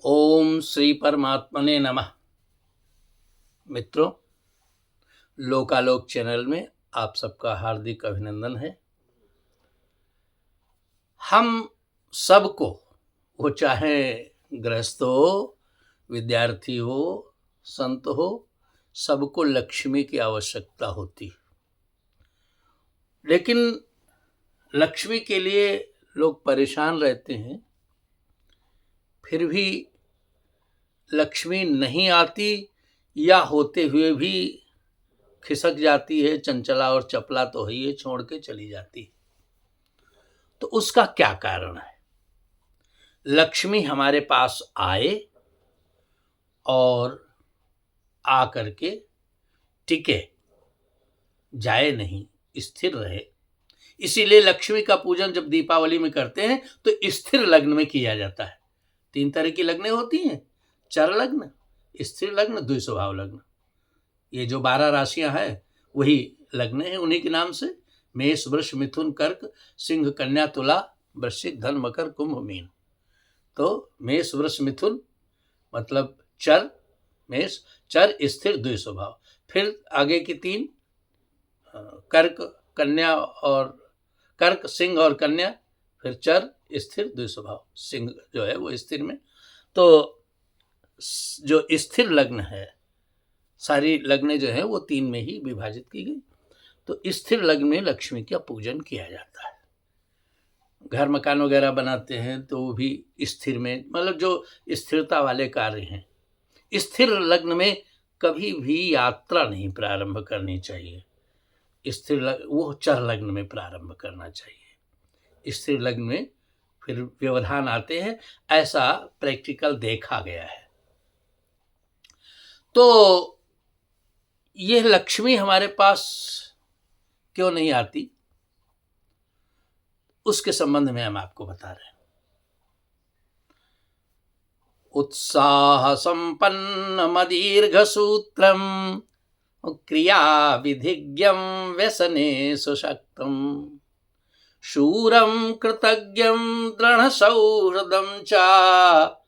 ओम श्री परमात्मने नमः। मित्रों, लोकालोक चैनल में आप सबका हार्दिक अभिनंदन है। हम सबको, वो चाहे गृहस्थ हो, विद्यार्थी हो, संत हो, सबको लक्ष्मी की आवश्यकता होती। लेकिन लक्ष्मी के लिए लोग परेशान रहते हैं, फिर भी लक्ष्मी नहीं आती या होते हुए भी खिसक जाती है। चंचला और चपला तो है, ये छोड़ के चली जाती। तो उसका क्या कारण है? लक्ष्मी हमारे पास आए और आ करके टिके, जाए नहीं, स्थिर रहे। इसीलिए लक्ष्मी का पूजन जब दीपावली में करते हैं तो स्थिर लग्न में किया जाता है। 3 तरह की लग्नें होती हैं: चर लग्न, स्थिर लग्न, द्विस्वभाव लग्न। ये जो 12 राशियां हैं वही लग्न है, उन्हीं के नाम से। मेष, वृष, मिथुन, कर्क, सिंह, कन्या, तुला, वृश्चिक, धन, मकर, कुंभ, मीन। तो मेष, वृष, मिथुन मतलब चर, मेष, चर, स्थिर, द्विस्वभाव। फिर आगे की 3 कर्क, कन्या और कर्क, सिंह और कन्या, फिर चर, स्थिर, द्विस्वभाव। सिंह जो है वो स्थिर में। तो जो स्थिर लग्न है, सारी लग्नें जो है वो 3 में ही विभाजित की गई। तो स्थिर लग्न में लक्ष्मी का पूजन किया जाता है। घर मकान वगैरह बनाते हैं तो वो भी स्थिर में, मतलब जो स्थिरता वाले कार्य हैं। स्थिर लग्न में कभी भी यात्रा नहीं प्रारंभ करनी चाहिए। वो चर लग्न में प्रारंभ करना चाहिए। स्थिर लग्न में फिर व्यवधान आते हैं, ऐसा प्रैक्टिकल देखा गया है। तो ये लक्ष्मी हमारे पास क्यों नहीं आती, उसके संबंध में हम आपको बता रहे हैं। उत्साह संपन्न मदीर्घ सूत्रम क्रिया विधिज्ञम व्यसने सुशक्तम शूरम कृतज्ञम दृढ़ सौहृदम चा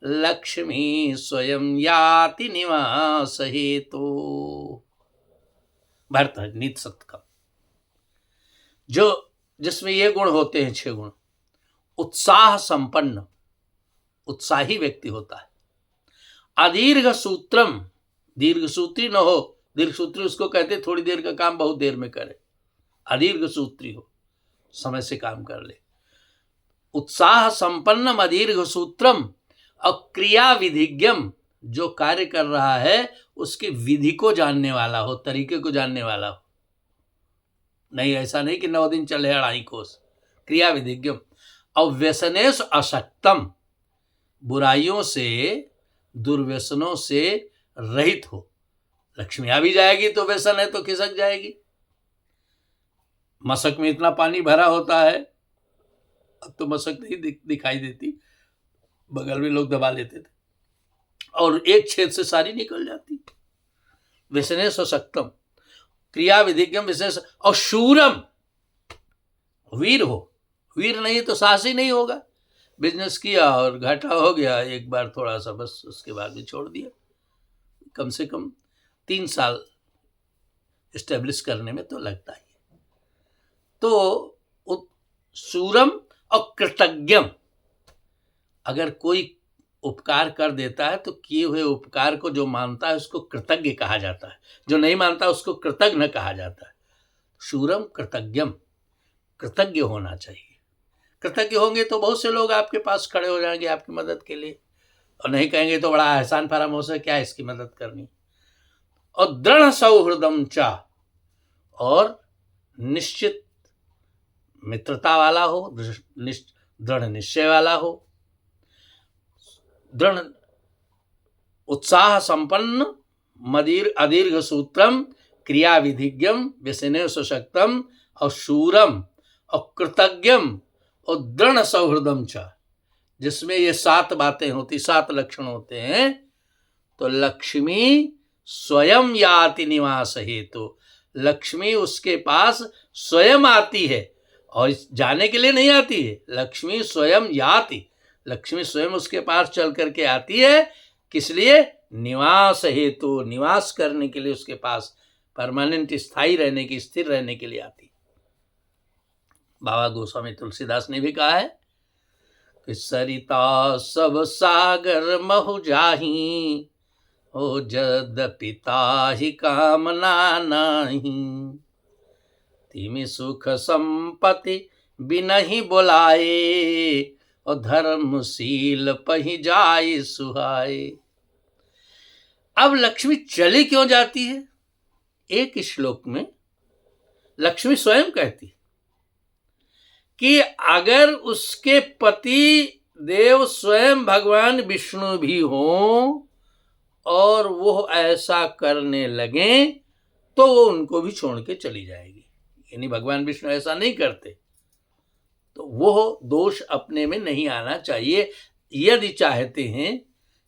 लक्ष्मी स्वयं याति निवास हेतु। भरतनीत सत्कम, जो जिसमें ये गुण होते हैं, 6 गुण। उत्साह संपन्न, उत्साही व्यक्ति होता है। अदीर्घ सूत्रम, दीर्घ सूत्री न हो। दीर्घ सूत्री उसको कहते थोड़ी देर का काम बहुत देर में करे। अदीर्घ सूत्री हो, समय से काम कर ले। उत्साह संपन्नम अदीर्घ सूत्रम और क्रिया विधिज्ञम, जो कार्य कर रहा है उसकी विधि को जानने वाला हो, तरीके को जानने वाला हो। नहीं, ऐसा नहीं कि 9 दिन चले 2.5 कोस। क्रिया विधिज्ञम। और व्यसनेश अशक्तम, बुराइयों से, दुर्व्यसनों से रहित हो। लक्ष्मी आ भी जाएगी तो व्यसन है तो खिसक जाएगी। मशक में इतना पानी भरा होता है, अब तो मशक नहीं दिखाई देती, बगल में लोग दबा लेते थे और एक छेद से सारी निकल जाती। व्यसनेश अशक्तम, क्रिया विधिज्ञम, विशेष। और शूरम, वीर हो। वीर नहीं तो साहसी नहीं होगा। बिजनेस किया और घाटा हो गया एक बार थोड़ा सा, बस उसके बाद भी छोड़ दिया। कम से कम 3 साल एस्टेब्लिश करने में तो लगता ही है। तो शूरम और कृतज्ञम, अगर कोई उपकार कर देता है तो किए हुए उपकार को जो मानता है उसको कृतज्ञ कहा जाता है, जो नहीं मानता उसको कृतज्ञ कहा जाता है। शूरम कृतज्ञम, कृतज्ञ होना चाहिए। कृतज्ञ होंगे तो बहुत से लोग आपके पास खड़े हो जाएंगे आपकी मदद के लिए, और नहीं कहेंगे तो बड़ा एहसान फरामोश है, क्या इसकी मदद करनी। और दृढ़ सौहृदम चा, और निश्चित मित्रता वाला हो, दृढ़ निश्चय वाला हो। दृढ़ उत्साह संपन्न अदीर्घ सूत्रम क्रिया विधिज्ञम व्यसने सुशक्तम और शूरम और कृतज्ञम और दृढ़ सौहृदम च, जिसमें ये 7 बातें होती, 7 लक्षण होते हैं। तो लक्ष्मी स्वयं याति निवास हेतु, लक्ष्मी उसके पास स्वयं आती है, और जाने के लिए नहीं आती है। लक्ष्मी स्वयं याति, लक्ष्मी स्वयं उसके पास चल करके आती है। किस लिए? निवास हेतु, निवास करने के लिए उसके पास, परमानेंट स्थायी रहने की, स्थिर रहने के लिए आती। बाबा गोस्वामी तुलसीदास ने भी कहा है कि सरिता सब सागर महु जाही, ओ जद पिता ही कामना नाही, तिमि सुख संपत्ति बिनहि बुलाए, और धर्मशील पहि जाए सुहाए। अब लक्ष्मी चली क्यों जाती है? एक श्लोक में लक्ष्मी स्वयं कहती कि अगर उसके पति देव स्वयं भगवान विष्णु भी हों और वो ऐसा करने लगे तो वो उनको भी छोड़ के चली जाएगी। यानी भगवान विष्णु ऐसा नहीं करते तो वो दोष अपने में नहीं आना चाहिए, यदि चाहते हैं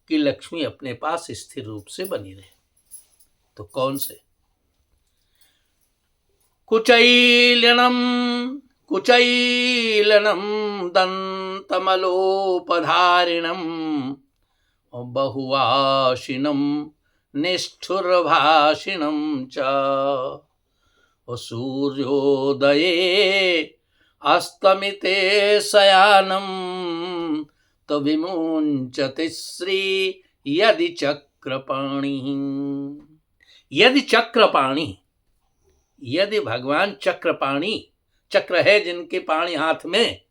कि लक्ष्मी अपने पास स्थिर रूप से बनी रहे। तो कौन से? कुचैलनम दंतमलोपधारिणम, बहुवाशिनम निष्ठुरभाषिणम च, सूर्योदये अस्तमिते शयानम, तो विमुंचति श्री यदि चक्रपाणि। यदि चक्रपाणि, यदि भगवान चक्रपाणि, चक्र है जिनके पाणी हाथ में,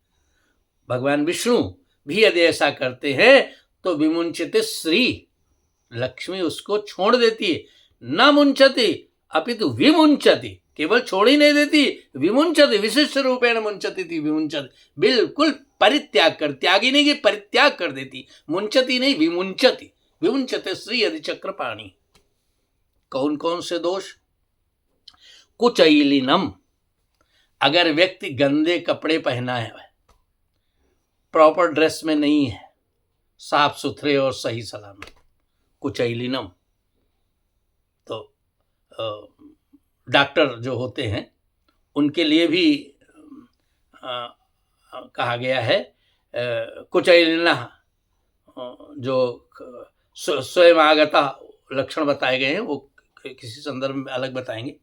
भगवान विष्णु भी यदि ऐसा करते हैं तो विमुंचति श्री, लक्ष्मी उसको छोड़ देती है। न मुंचति अपितु विमुंचति, केवल छोड़ ही नहीं देती, विमुंचति, विशिष्ट रूपेण मुंचति थी, विमुंचति, बिल्कुल परित्याग कर, त्यागी नहीं कि परित्याग कर देती, मुंचति नहीं विमुंचति, विमुंचति श्री यदि चक्रपाणि। कौन कौन से दोष? कुचैलिनम, अगर व्यक्ति गंदे कपड़े पहना है, प्रॉपर ड्रेस में नहीं है, साफ सुथरे और सही सलामत, कुचैलिनम, तो डॉक्टर जो होते हैं उनके लिए भी कहा गया है कुचैलिना, जो स्वयं आगता लक्षण बताए गए हैं वो किसी संदर्भ में अलग बताएंगे।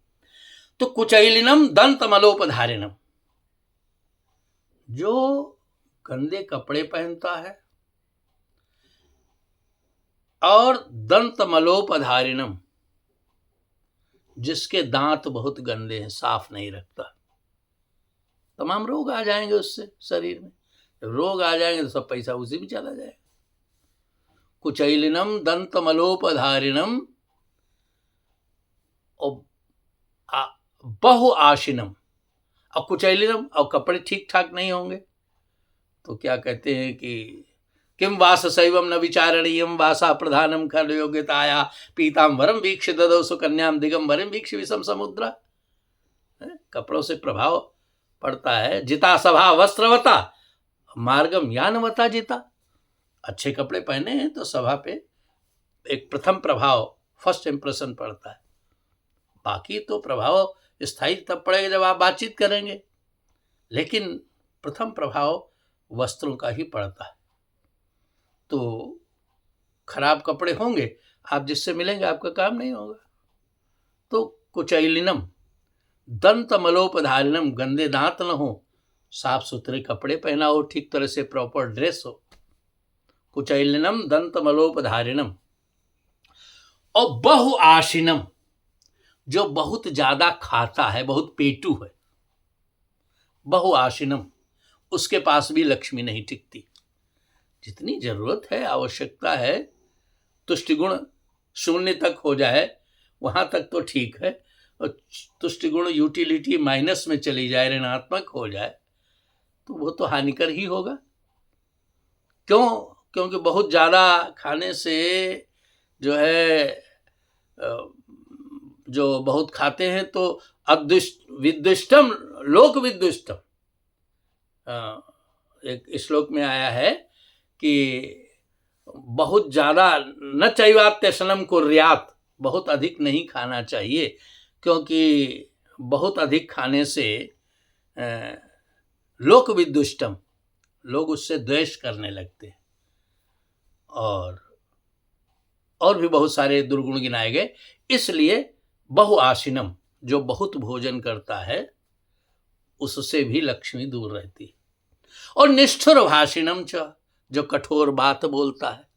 तो कुचैलिनम दंतमलोपधारिणम, जो गंदे कपड़े पहनता है और दंतमलोपधारिणम, जिसके दांत बहुत गंदे हैं, साफ नहीं रखता, तमाम रोग आ जाएंगे उससे शरीर में। रोग आ जाएंगे तो सब पैसा उसी में चला जाएगा। कुचैलिनम दंतमलोपधारिणम और बहुआशिनम। अब कुचैलिनम, और कपड़े ठीक ठाक नहीं होंगे तो क्या कहते हैं कि किम वास शैवम न विचारणीयम, वासा प्रधानम खल योग्यताया, पीताम्बरम वीक्ष ददौ सुकन्याम दिगंबरम वीक्ष विषम समुद्रा। कपड़ों से प्रभाव पड़ता है। जिता सभा वस्त्रवता मार्गम यानवता जिता। अच्छे कपड़े पहने हैं तो सभा पे एक प्रथम प्रभाव, फर्स्ट इंप्रेशन पड़ता है। बाकी तो प्रभाव स्थायी तब पड़ेगा जब आप बातचीत करेंगे, लेकिन प्रथम प्रभाव वस्त्रों का ही पड़ता है। तो खराब कपड़े होंगे, आप जिससे मिलेंगे आपका काम नहीं होगा। तो कुचैलिनम दंतमलोपधारिणम, गंदे दांत न हो, साफ सुथरे कपड़े पहना हो, ठीक तरह से प्रॉपर ड्रेस हो। कुचैलिनम दंतमलोपधारिणम। और बहुआशिनम, जो बहुत ज्यादा खाता है, बहुत पेटू है, बहुआशिनम, उसके पास भी लक्ष्मी नहीं टिकती। जितनी जरूरत है, आवश्यकता है, तुष्टिगुण शून्य तक हो जाए वहां तक तो ठीक है, और तुष्टिगुण यूटिलिटी माइनस में चली जाए, ऋणात्मक हो जाए, तो वो तो हानिकर ही होगा। क्यों? क्योंकि बहुत ज़्यादा खाने से जो है, जो बहुत खाते हैं तो विद्विष्टम लोक विद्विष्टम, एक श्लोक में आया है कि बहुत ज़्यादा न चैवात्यसनम कुर्यात, बहुत अधिक नहीं खाना चाहिए, क्योंकि बहुत अधिक खाने से लोक विद्विष्टम, लोग उससे द्वेष करने लगते हैं। और भी बहुत सारे दुर्गुण गिनाए गए। इसलिए बहुआशीनम, जो बहुत भोजन करता है, उससे भी लक्ष्मी दूर रहती है। और निष्ठुर भाषिणम च, जो कठोर बात बोलता है,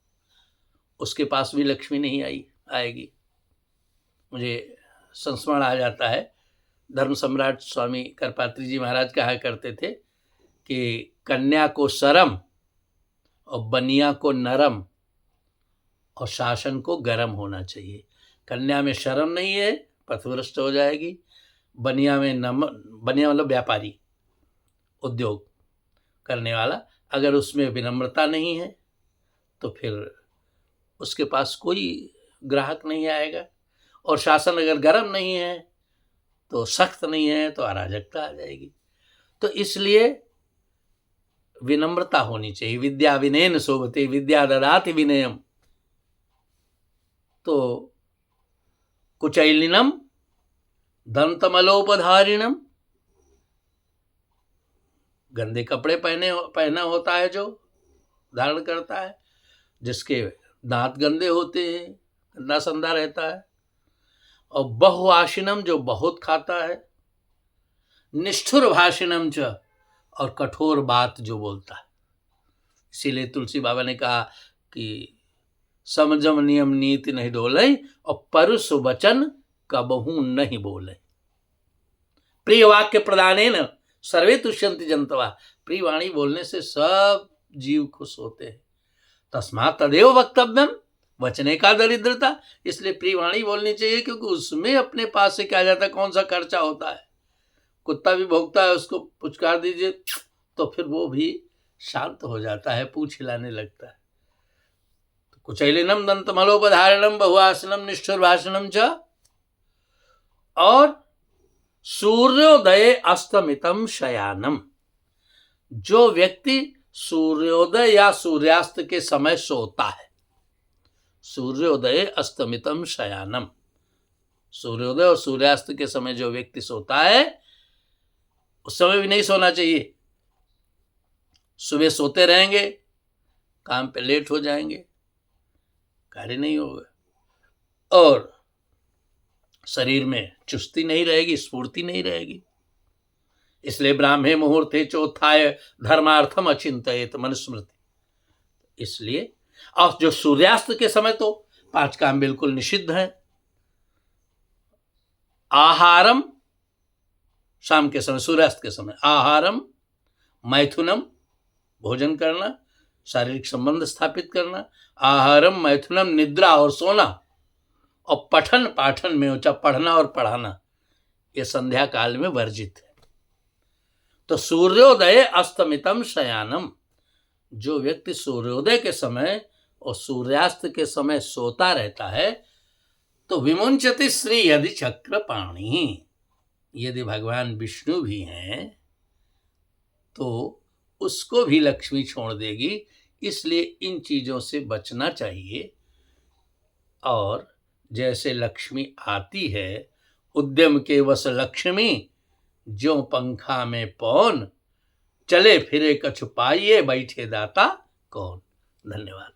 उसके पास भी लक्ष्मी नहीं आएगी। मुझे संस्मरण आ जाता है, धर्म सम्राट स्वामी करपात्री जी महाराज कहा करते थे कि कन्या को शर्म और बनिया को नरम और शासन को गरम होना चाहिए। कन्या में शर्म नहीं है, पथभ्रष्ट हो जाएगी। बनिया मतलब व्यापारी, उद्योग करने वाला, अगर उसमें विनम्रता नहीं है तो फिर उसके पास कोई ग्राहक नहीं आएगा। और शासन अगर गरम नहीं है तो सख्त नहीं है तो अराजकता आ जाएगी। तो इसलिए विनम्रता होनी चाहिए। विद्या विनयन शोभते, विद्या ददाति विनयम। तो कुचैलिनम दंतमलोपधारिणम, गंदे कपड़े पहना होता है जो धारण करता है, जिसके दांत गंदे होते हैं, गंदा संदा रहता है। और बहुआशीनम, जो बहुत खाता है। निष्ठुर भाषिणम च, और कठोर बात जो बोलता है। इसीलिए तुलसी बाबा ने कहा कि समझम नियम नीति नहीं डोले, और परुष वचन कबहू नहीं बोले। प्रिय वाक्य प्रदानेन सर्वे तुष्यन्ति जंतवा, प्रिय वाणी बोलने से सब जीव खुश होते हैं। तस्मात् तदेव वक्तव्यम, वचने का दरिद्रता। इसलिए प्रिय वाणी बोलनी चाहिए, क्योंकि उसमें अपने पास से क्या जाता है, कौन सा खर्चा होता है। कुत्ता भी भौंकता है, उसको पुचकार दीजिए तो फिर वो भी शांत हो जाता है, पूंछ हिलाने लगता है। तो कुचैलिनम दंतमलोपधारणम बहुआसनम निष्ठुर भाषणम च, और सूर्योदय अस्तमितम शयानम, जो व्यक्ति सूर्योदय या सूर्यास्त के समय सोता है। सूर्योदय अस्तमितम शयानम, सूर्योदय और सूर्यास्त के समय जो व्यक्ति सोता है, उस समय भी नहीं सोना चाहिए। सुबह सोते रहेंगे, काम पे लेट हो जाएंगे, कार्य नहीं होगा, और शरीर में चुस्ती नहीं रहेगी, स्फूर्ति नहीं रहेगी। इसलिए ब्राह्मे मुहूर्ते चोत्थाय धर्मार्थम अचिंतयेत मनुस्मृति। इसलिए और जो सूर्यास्त के समय तो 5 काम बिल्कुल निषिद्ध है। आहारम, शाम के समय, सूर्यास्त के समय आहारम, मैथुनम, भोजन करना, शारीरिक संबंध स्थापित करना, आहारम मैथुनम, निद्रा और सोना, और पठन पाठन में ऊंचा, पढ़ना और पढ़ाना, ये संध्या काल में वर्जित है। तो सूर्योदय अस्तमितम शयानम, जो व्यक्ति सूर्योदय के समय और सूर्यास्त के समय सोता रहता है, तो विमुंचति श्री यदि चक्रपाणी, यदि भगवान विष्णु भी हैं तो उसको भी लक्ष्मी छोड़ देगी। इसलिए इन चीजों से बचना चाहिए। और जैसे लक्ष्मी आती है, उद्यम के वश लक्ष्मी, ज्यों पंखा में पौन, चले फिरे कछु पाइए, बैठे दाता कौन। धन्यवाद।